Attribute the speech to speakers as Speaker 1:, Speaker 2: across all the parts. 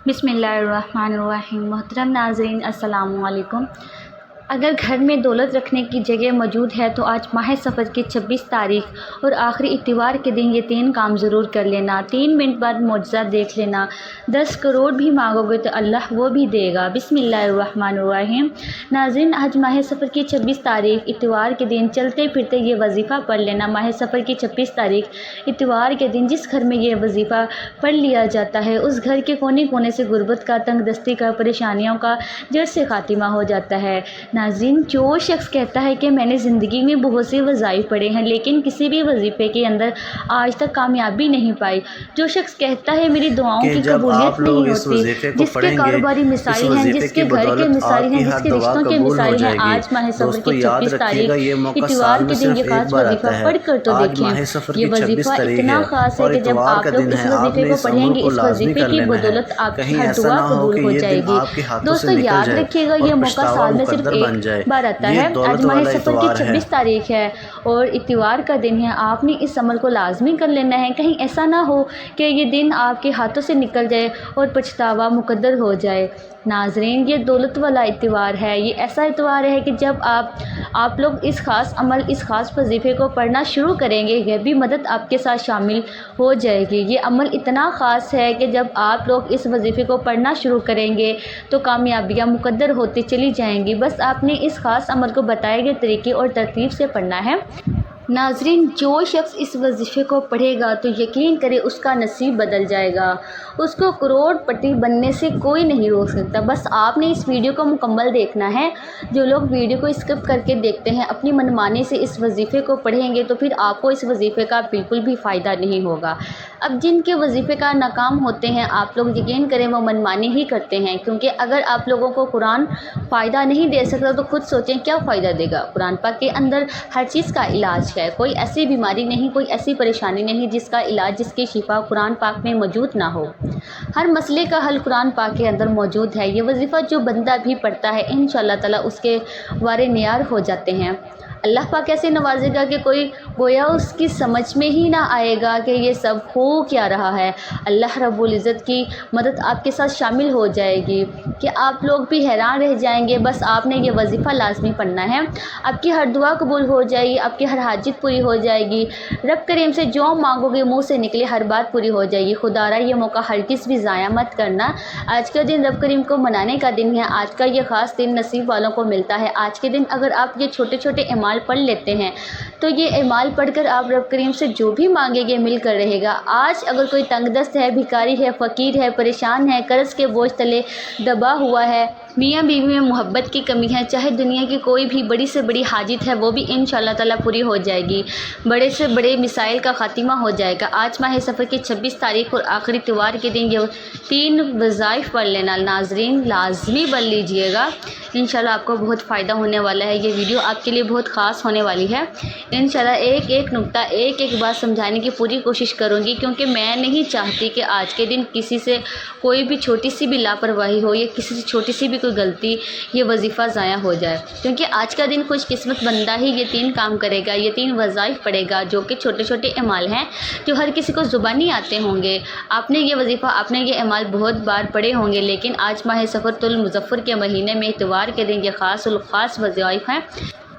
Speaker 1: بسم اللہ الرحمن الرحیم۔ محترم ناظرین السلام علیکم۔ اگر گھر میں دولت رکھنے کی جگہ موجود ہے تو آج ماہ صفر کی 26 تاریخ اور آخری اتوار کے دن یہ 3 کام ضرور کر لینا۔ 3 منٹ بعد معجزہ دیکھ لینا۔ 10 کروڑ بھی مانگو گے تو اللہ وہ بھی دے گا۔ بسم اللہ الرحمن الرحیم۔ ناظرین، آج ماہ صفر کی 26 تاریخ اتوار کے دن چلتے پھرتے یہ وظیفہ پڑھ لینا۔ ماہ صفر کی 26 تاریخ اتوار کے دن جس گھر میں یہ وظیفہ پڑھ لیا جاتا ہے اس گھر کے کونے کونے سے غربت کا، تنگ دستی کا، پریشانیوں کا جڑ سے خاتمہ ہو جاتا ہے۔ ناظرین، جو شخص کہتا ہے کہ میں نے زندگی میں بہت سے وظائف پڑھے ہیں لیکن کسی بھی وظیفے کے اندر آج تک کامیابی نہیں پائی، جو شخص کہتا ہے میری دعاؤں کی قبولیت نہیں ہوتی، جس کے کاروباری مسائل ہیں، جس کے گھر کے مسائل ہیں، جس کے رشتوں کے مسائل ہیں، آج ماہ صفر کی 26 تاریخ اتوار کے دن یہ خاص وظیفہ پڑھ کر تو دیکھیں۔ یہ وظیفہ اتنا خاص ہے کہ جب آپ لوگ اس وظیفے کو پڑھیں گے، اس وظیفے کی بدولت آپ کی ہر دعا قبول ہو جائے گی۔ دوستو یاد رکھیے گا، یہ موقع سال میں صرف ایک بار آتا ہے۔ آج ماہ صفر کی 26 تاریخ ہے اور اتوار کا دن ہے۔ آپ نے اس عمل کو لازمی کر لینا ہے، کہیں ایسا نہ ہو کہ یہ دن آپ کے ہاتھوں سے نکل جائے اور پچھتاوا مقدر ہو جائے۔ ناظرین، یہ دولت والا اتوار ہے، یہ ایسا اتوار ہے کہ جب آپ لوگ اس خاص عمل، اس خاص وظیفے کو پڑھنا شروع کریں گے، یہ بھی مدد آپ کے ساتھ شامل ہو جائے گی۔ یہ عمل اتنا خاص ہے کہ جب آپ لوگ اس وظیفے کو پڑھنا شروع کریں گے تو کامیابیاں مقدر ہوتی چلی جائیں گی۔ بس آپ نے اس خاص عمل کو بتائے گئے طریقے اور ترتیب سے پڑھنا ہے۔ ناظرین، جو شخص اس وظیفے کو پڑھے گا تو یقین کرے اس کا نصیب بدل جائے گا، اس کو کروڑ پتی بننے سے کوئی نہیں روک سکتا۔ بس آپ نے اس ویڈیو کو مکمل دیکھنا ہے۔ جو لوگ ویڈیو کو اسکپ کر کے دیکھتے ہیں، اپنی منمانی سے اس وظیفے کو پڑھیں گے تو پھر آپ کو اس وظیفے کا بالکل بھی فائدہ نہیں ہوگا۔ اب جن کے وظیفے کا ناکام ہوتے ہیں، آپ لوگ یقین کریں وہ منمانی ہی کرتے ہیں، کیونکہ اگر آپ لوگوں کو قرآن فائدہ نہیں دے سکتا تو خود سوچیں کیا فائدہ دے گا۔ قرآن پاک کے اندر ہر چیز کا علاج ہے، کوئی ایسی بیماری نہیں، کوئی ایسی پریشانی نہیں جس کا علاج، جس کی شفا قرآن پاک میں موجود نہ ہو۔ ہر مسئلے کا حل قرآن پاک کے اندر موجود ہے۔ یہ وظیفہ جو بندہ بھی پڑھتا ہے انشاءاللہ تعالی اس کے وارے نیار ہو جاتے ہیں۔ اللہ پاک ایسے نوازے گا کہ کوئی گویا اس کی سمجھ میں ہی نہ آئے گا کہ یہ سب ہو کیا رہا ہے۔ اللہ رب العزت کی مدد آپ کے ساتھ شامل ہو جائے گی کہ آپ لوگ بھی حیران رہ جائیں گے۔ بس آپ نے یہ وظیفہ لازمی پڑھنا ہے، آپ کی ہر دعا قبول ہو جائے گی، آپ کی ہر حاجت پوری ہو جائے گی۔ رب کریم سے جو مانگو گے منہ سے نکلے ہر بات پوری ہو جائے گی۔ خدا را یہ موقع ہرگز بھی ضائع مت کرنا۔ آج کا دن رب کریم کو منانے کا دن ہے، آج کا یہ خاص دن نصیب والوں کو ملتا ہے۔ آج کے دن اگر آپ یہ چھوٹے چھوٹے اعمال پڑھ لیتے ہیں تو یہ اعمال پڑھ کر آپ رب کریم سے جو بھی مانگیں گے مل کر رہے گا۔ آج اگر کوئی تنگ دست ہے، بھکاری ہے، فقیر ہے، پریشان ہے، قرض کے بوجھ تلے دبا ہوا ہے، میاں بیوی میں محبت کی کمی ہے، چاہے دنیا کی کوئی بھی بڑی سے بڑی حاجت ہے وہ بھی انشاءاللہ تعالی پوری ہو جائے گی، بڑے سے بڑے مسائل کا خاتمہ ہو جائے گا۔ آج ماہ صفر کی 26 تاریخ اور آخری اتوار کے دن یہ 3 وظائف پڑھ لینا۔ ناظرین، لازمی پڑھ لیجئے گا، انشاءاللہ آپ کو بہت فائدہ ہونے والا ہے۔ یہ ویڈیو آپ کے لیے بہت خاص ہونے والی ہے۔ انشاءاللہ ایک ایک نقطہ، ایک ایک بات سمجھانے کی پوری کوشش کروں گی، کیونکہ میں نہیں چاہتی کہ آج کے دن کسی سے کوئی بھی چھوٹی سی بھی لاپرواہی ہو یا کسی سے چھوٹی سی بھی کوئی غلطی، یہ وظیفہ ضائع ہو جائے، کیونکہ آج کا دن خوش قسمت بندہ ہی یہ 3 کام کرے گا، یہ 3 وظائف پڑھے گا، جو کہ چھوٹے چھوٹے اعمال ہیں جو ہر کسی کو زبانی آتے ہوں گے۔ آپ نے یہ وظیفہ، آپ نے یہ اعمال بہت بار پڑھے ہوں گے، لیکن آج ماہ صفر المظفر کے مہینے میں اتوار کے دن یہ خاص الخاص وظائف ہیں۔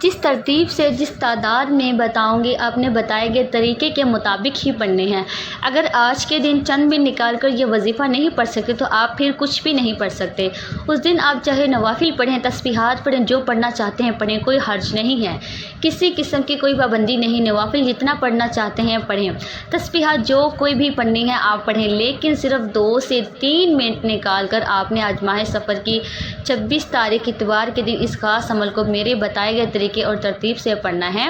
Speaker 1: جس ترتیب سے، جس تعداد میں بتاؤں گی، آپ نے بتائے گئے طریقے کے مطابق ہی پڑھنے ہیں۔ اگر آج کے دن چند منٹ نکال کر یہ وظیفہ نہیں پڑھ سکتے تو آپ پھر کچھ بھی نہیں پڑھ سکتے۔ اس دن آپ چاہے نوافل پڑھیں، تسبیحات پڑھیں، جو پڑھنا چاہتے ہیں پڑھیں، کوئی حرج نہیں ہے، کسی قسم کی کوئی پابندی نہیں۔ نوافل جتنا پڑھنا چاہتے ہیں پڑھیں، تسبیحات جو کوئی بھی پڑھنی ہے آپ پڑھیں، لیکن صرف 2 سے 3 منٹ نکال کر آپ نے آج ماہ صفر کی 26 تاریخ اتوار کے دن اس خاص عمل کو میرے بتائے گئے طریقے اور ترتیب سے پڑھنا ہے۔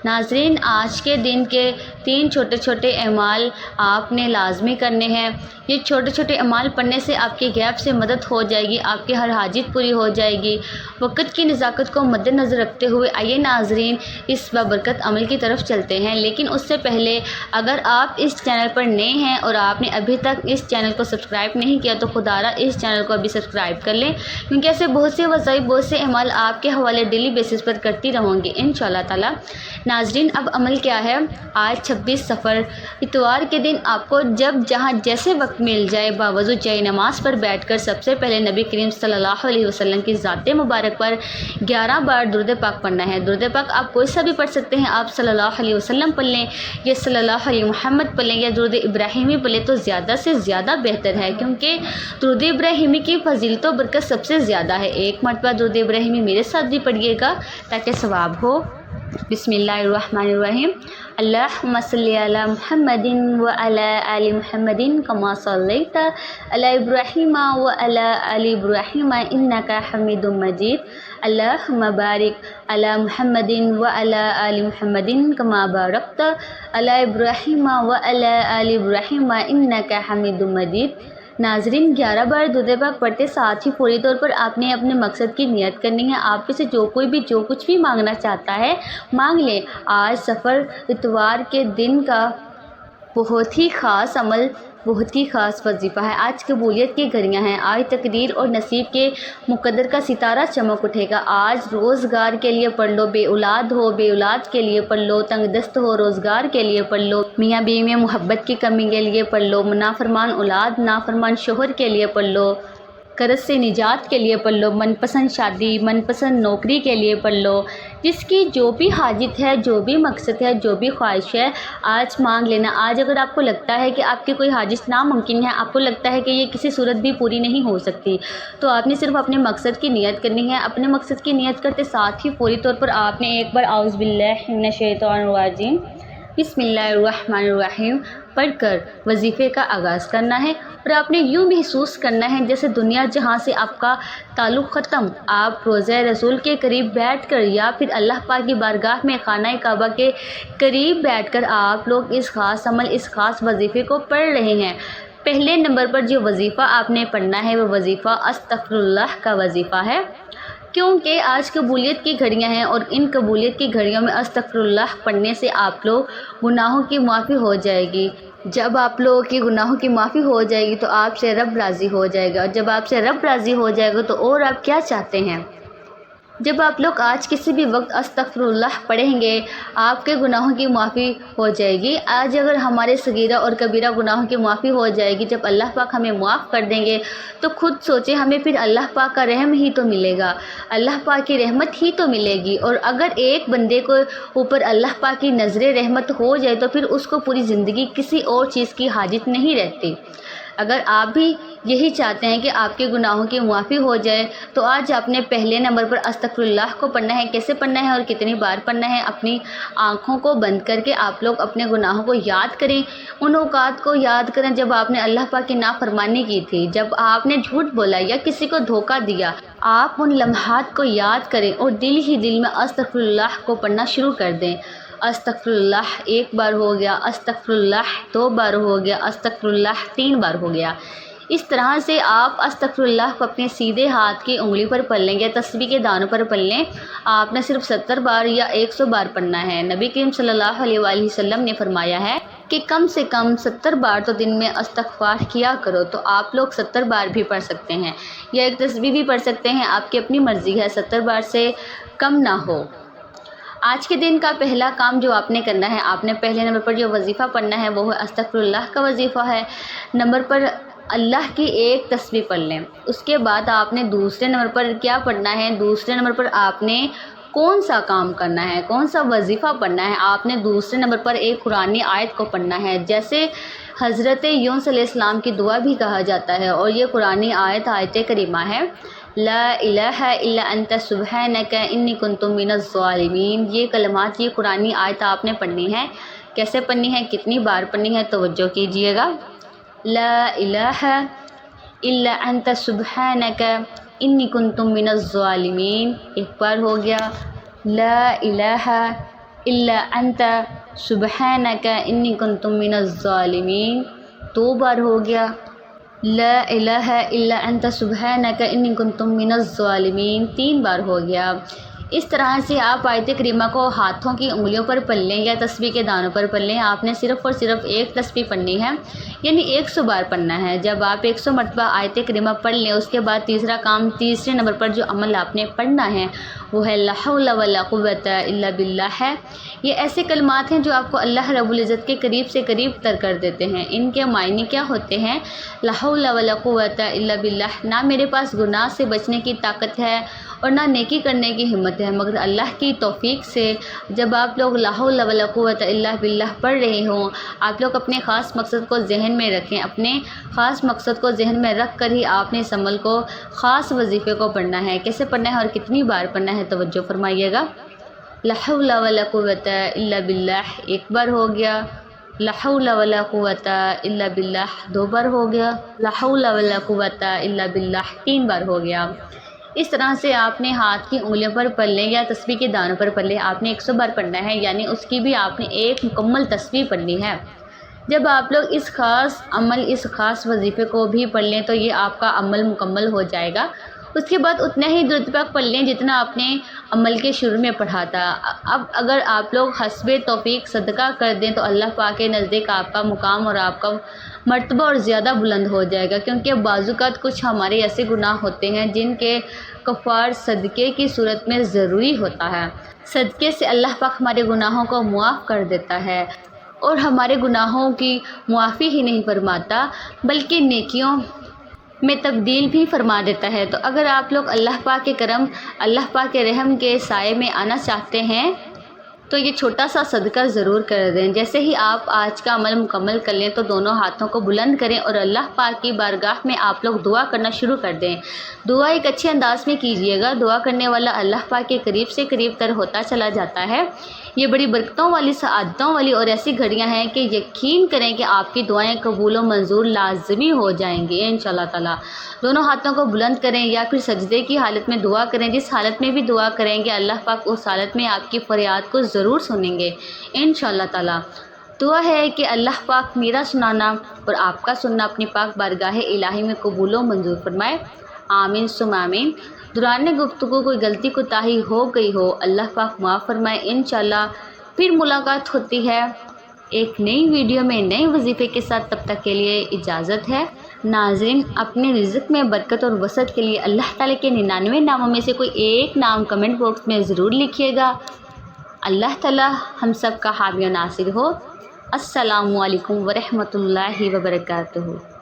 Speaker 1: ناظرین، آج کے دن کے 3 چھوٹے چھوٹے اعمال آپ نے لازمی کرنے ہیں۔ یہ چھوٹے چھوٹے اعمال پڑھنے سے آپ کے غیب سے مدد ہو جائے گی، آپ کی ہر حاجت پوری ہو جائے گی۔ وقت کی نزاکت کو مد نظر رکھتے ہوئے آئیے ناظرین اس بابرکت عمل کی طرف چلتے ہیں، لیکن اس سے پہلے اگر آپ اس چینل پر نئے ہیں اور آپ نے ابھی تک اس چینل کو سبسکرائب نہیں کیا تو خدا را اس چینل کو ابھی سبسکرائب کر لیں، کیونکہ ایسے بہت سے وظائف، بہت سے اعمال آپ کے حوالے ڈیلی بیسس پر کرتے کرتی رہوں گی انشاءاللہ تعالی۔ ناظرین، اب عمل کیا ہے؟ آج 26 صفر اتوار کے دن آپ کو جب جہاں جیسے وقت مل جائے باوضو چائے نماز پر بیٹھ کر سب سے پہلے نبی کریم صلی اللہ علیہ وسلم کی ذات مبارک پر 11 بار درود پاک پڑھنا ہے۔ درود پاک آپ کوئی سا بھی پڑھ سکتے ہیں، آپ صلی اللہ علیہ وسلم پڑھ لیں یا صلی اللہ علیہ محمد پڑھ لیں یا درود ابراہیمی پڑھ لیں تو زیادہ سے زیادہ بہتر ہے، کیونکہ درود ابراہیمی کی فضیلت و برکت سب سے زیادہ ہے۔ ایک مرتبہ درود ابراہیمی میرے ساتھ بھی پڑھیے گا تاکہ ثواب ہو۔ بسم اللہ الرحمن الرحیم۔ اللہم صلی علی محمد وعلی آل محمد کما صلیت علی ابراہیم وعلی آل ابراہیم انک حمید مجید۔ اللہم بارک علی محمد وعلی آل محمد کما بارکت علی ابراہیم وعلی آل ابراہیم انک حمید مجید۔ ناظرین، 11 بار درود پاک پڑھتے ساتھ ہی فوری طور پر آپ نے اپنے مقصد کی نیت کرنی ہے۔ آپ میں سے جو کوئی بھی جو کچھ بھی مانگنا چاہتا ہے مانگ لیں۔ آج سفر اتوار کے دن کا بہت ہی خاص عمل، بہت ہی خاص وظیفہ ہے۔ آج قبولیت کی گھڑیاں ہیں، آج تقدیر اور نصیب کے مقدر کا ستارہ چمک اٹھے گا۔ آج روزگار کے لیے پڑھ لو، بے اولاد ہو بے اولاد کے لیے پڑھ لو، تنگ دست ہو روزگار کے لیے پڑھ لو، میاں بیوی میں محبت کی کمی کے لیے پڑھ لو، نافرمان اولاد نافرمان شوہر کے لیے پڑھ لو، قرض سے نجات کے لیے پڑھ لو، من پسند شادی من پسند نوکری کے لیے پڑھ لو۔ جس کی جو بھی حاجت ہے، جو بھی مقصد ہے، جو بھی خواہش ہے، آج مانگ لینا۔ آج اگر آپ کو لگتا ہے کہ آپ کی کوئی حاجت ناممکن ہے، آپ کو لگتا ہے کہ یہ کسی صورت بھی پوری نہیں ہو سکتی، تو آپ نے صرف اپنے مقصد کی نیت کرنی ہے۔ اپنے مقصد کی نیت کرتے ساتھ ہی فوری طور پر آپ نے ایک بار اعوذ باللہ من الشیطان الرجیم بسم اللہ الرحمن الرحیم پڑھ کر وظیفے کا آغاز کرنا ہے، اور آپ نے یوں محسوس کرنا ہے جیسے دنیا جہاں سے آپ کا تعلق ختم۔ آپ روضہ رسول کے قریب بیٹھ کر یا پھر اللہ پاک کی بارگاہ میں خانہ کعبہ کے قریب بیٹھ کر آپ لوگ اس خاص عمل، اس خاص وظیفے کو پڑھ رہے ہیں۔ پہلے نمبر پر جو وظیفہ آپ نے پڑھنا ہے وہ وظیفہ استغفر اللہ کا وظیفہ ہے، کیونکہ آج قبولیت کی گھڑیاں ہیں اور ان قبولیت کی گھڑیوں میں استغفر اللہ پڑھنے سے آپ لوگ گناہوں کی معافی ہو جائے گی۔ جب آپ لوگوں کی گناہوں کی معافی ہو جائے گی تو آپ سے رب راضی ہو جائے گا، اور جب آپ سے رب راضی ہو جائے گا تو اور آپ کیا چاہتے ہیں؟ جب آپ لوگ آج کسی بھی وقت استغفر اللہ پڑھیں گے آپ کے گناہوں کی معافی ہو جائے گی۔ آج اگر ہمارے صغیرہ اور کبیرہ گناہوں کی معافی ہو جائے گی، جب اللہ پاک ہمیں معاف کر دیں گے تو خود سوچیں ہمیں پھر اللہ پاک کا رحم ہی تو ملے گا، اللہ پاک کی رحمت ہی تو ملے گی۔ اور اگر ایک بندے کو اوپر اللہ پاک کی نظر رحمت ہو جائے تو پھر اس کو پوری زندگی کسی اور چیز کی حاجت نہیں رہتی۔ اگر آپ بھی یہی چاہتے ہیں کہ آپ کے گناہوں کی معافی ہو جائے تو آج آپ نے پہلے نمبر پر استغفر اللہ کو پڑھنا ہے۔ کیسے پڑھنا ہے اور کتنی بار پڑھنا ہے؟ اپنی آنکھوں کو بند کر کے آپ لوگ اپنے گناہوں کو یاد کریں، ان اوقات کو یاد کریں جب آپ نے اللہ پاک کی نافرمانی کی تھی، جب آپ نے جھوٹ بولا یا کسی کو دھوکہ دیا۔ آپ ان لمحات کو یاد کریں اور دل ہی دل میں استغفر اللہ کو پڑھنا شروع کر دیں۔ استغفر اللہ 1 بار ہو گیا، استغفر اللہ 2 بار ہو گیا، استغفر اللہ 3 بار ہو گیا۔ اس طرح سے آپ استغفر اللہ کو اپنے سیدھے ہاتھ کی انگلی پر پڑھ لیں گے، تسبیح کے دانوں پر پڑھ لیں۔ آپ نے صرف 70 بار یا 100 بار پڑھنا ہے۔ نبی کریم صلی اللہ علیہ وآلہ وسلم نے فرمایا ہے کہ کم سے کم 70 بار تو دن میں استغفار کیا کرو، تو آپ لوگ 70 بار بھی پڑھ سکتے ہیں یا ایک تسبیح بھی پڑھ سکتے ہیں، آپ کی اپنی مرضی ہے، 70 بار سے کم نہ ہو۔ آج کے دن کا پہلا کام جو آپ نے کرنا ہے، آپ نے پہلے نمبر پر جو وظیفہ پڑھنا ہے وہ استغفر اللہ کا وظیفہ ہے۔ نمبر پر اللہ کی ایک تسبیح پڑھ لیں۔ اس کے بعد آپ نے دوسرے نمبر پر کیا پڑھنا ہے؟ دوسرے نمبر پر آپ نے کون سا کام کرنا ہے، کون سا وظیفہ پڑھنا ہے؟ آپ نے دوسرے نمبر پر ایک قرآنی آیت کو پڑھنا ہے، جیسے حضرت یونس علیہ السلام کی دعا بھی کہا جاتا ہے، اور یہ قرآنی آیت کریمہ ہے، لا الہ الا انت سبحانک انی کنت من الظالمین۔ یہ کلمات، یہ قرآنی آیت آپ نے پڑھنی ہے۔ کیسے پڑھنی ہے، کتنی بار پڑھنی ہے، توجہ کیجئے گا۔ لا الہ الا انت سبحانک انی کنت من الظالمین 1 بار ہو گیا۔ لا الہ الا انت سبحانک انی کنت من الظالمین 2 بار ہو گیا۔ لا الہ الا انت سبحانک انی کنت من الظالمین 3 بار ہو گیا۔ اس طرح سے آپ آیت کریمہ کو ہاتھوں کی انگلیوں پر پڑھ لیں یا تسبیح کے دانوں پر پڑھ لیں۔ آپ نے صرف اور صرف ایک تسبیح پڑھنی ہے، یعنی 100 بار پڑھنا ہے۔ جب آپ 100 مرتبہ آیت کریمہ پڑھ لیں، اس کے بعد تیسرا کام، تیسرے نمبر پر جو عمل آپ نے پڑھنا ہے وہ ہے لا حول ولا قوت الا باللہ ہے۔ یہ ایسے کلمات ہیں جو آپ کو اللہ رب العزت کے قریب سے قریب تر کر دیتے ہیں۔ ان کے معنی کیا ہوتے ہیں؟ لا حول ولا قوت الا باللہ، نہ میرے پاس گناہ سے بچنے کی طاقت ہے اور نہ نیکی کرنے کی ہمت ہے مگر اللہ کی توفیق سے۔ جب آپ لوگ لا حول ولا قوت الا باللہ پڑھ رہے ہوں، آپ لوگ اپنے خاص مقصد کو ذہن میں رکھیں۔ اپنے خاص مقصد کو ذہن میں رکھ کر ہی آپ نے اس عمل کو، خاص وظیفے کو پڑھنا ہے۔ کیسے پڑھنا ہے اور کتنی بار پڑھنا ہے، توجہ فرمائیے گا۔ لا حول ولا قوت الا باللہ 1 بار ہو گیا، لا حول ولا قوت الا باللہ 2 بار ہو گیا، لا حول ولا قوت الا باللہ 3 بار ہو گیا۔ اس طرح سے آپ نے ہاتھ کی انگلیوں پر پڑھ لیں یا تسبیح کے دانوں پر پڑھ لیں۔ آپ نے 100 بار پڑھنا ہے، یعنی اس کی بھی آپ نے ایک مکمل تسبیح پڑھنی ہے۔ جب آپ لوگ اس خاص عمل، اس خاص وظیفے کو بھی پڑھ لیں تو یہ آپ کا عمل مکمل ہو جائے گا۔ اس کے بعد اتنا ہی درود پاک پڑھ لیں جتنا آپ نے عمل کے شروع میں پڑھا تھا۔ اب اگر آپ لوگ حسب توفیق صدقہ کر دیں تو اللہ پاک کے نزدیک آپ کا مقام اور آپ کا مرتبہ اور زیادہ بلند ہو جائے گا، کیونکہ بعض اوقات کچھ ہمارے ایسے گناہ ہوتے ہیں جن کے کفار صدقے کی صورت میں ضروری ہوتا ہے۔ صدقے سے اللہ پاک ہمارے گناہوں کو معاف کر دیتا ہے اور ہمارے گناہوں کی معافی ہی نہیں فرماتا بلکہ نیکیوں میں تبدیل بھی فرما دیتا ہے۔ تو اگر آپ لوگ اللہ پاک کے کرم، اللہ پاک کے رحم کے سائے میں آنا چاہتے ہیں تو یہ چھوٹا سا صدقہ ضرور کر دیں۔ جیسے ہی آپ آج کا عمل مکمل کر لیں تو دونوں ہاتھوں کو بلند کریں اور اللہ پاک کی بارگاہ میں آپ لوگ دعا کرنا شروع کر دیں۔ دعا ایک اچھے انداز میں کیجیے گا۔ دعا کرنے والا اللہ پاک کے قریب سے قریب تر ہوتا چلا جاتا ہے۔ یہ بڑی برکتوں والی، سعادتوں والی اور ایسی گھڑیاں ہیں کہ یقین کریں کہ آپ کی دعائیں قبول و منظور لازمی ہو جائیں گی انشاءاللہ تعالیٰ۔ دونوں ہاتھوں کو بلند کریں یا پھر سجدے کی حالت میں دعا کریں۔ جس حالت میں بھی دعا کریں گے اللہ پاک اس حالت میں آپ کی فریاد کو ضرور سنیں گے انشاءاللہ تعالیٰ۔ دعا ہے کہ اللہ پاک میرا سنانا اور آپ کا سننا اپنی پاک بارگاہ الہی میں قبول و منظور فرمائے، آمین ثم آمین۔ دوران گفتگو کوئی غلطی کوتاہی ہو گئی ہو اللہ پاک معاف فرمائے انشاءاللہ۔ پھر ملاقات ہوتی ہے ایک نئی ویڈیو میں نئے وظیفے کے ساتھ، تب تک کے لیے اجازت ہے۔ ناظرین، اپنے رزق میں برکت اور وسعت کے لیے اللہ تعالیٰ کے 99 ناموں میں سے کوئی ایک نام کمنٹ باکس میں ضرور لکھیے گا۔ اللہ تعالیٰ ہم سب کا حامی و ناصر ہو۔ السلام علیکم ورحمۃ اللہ وبرکاتہ۔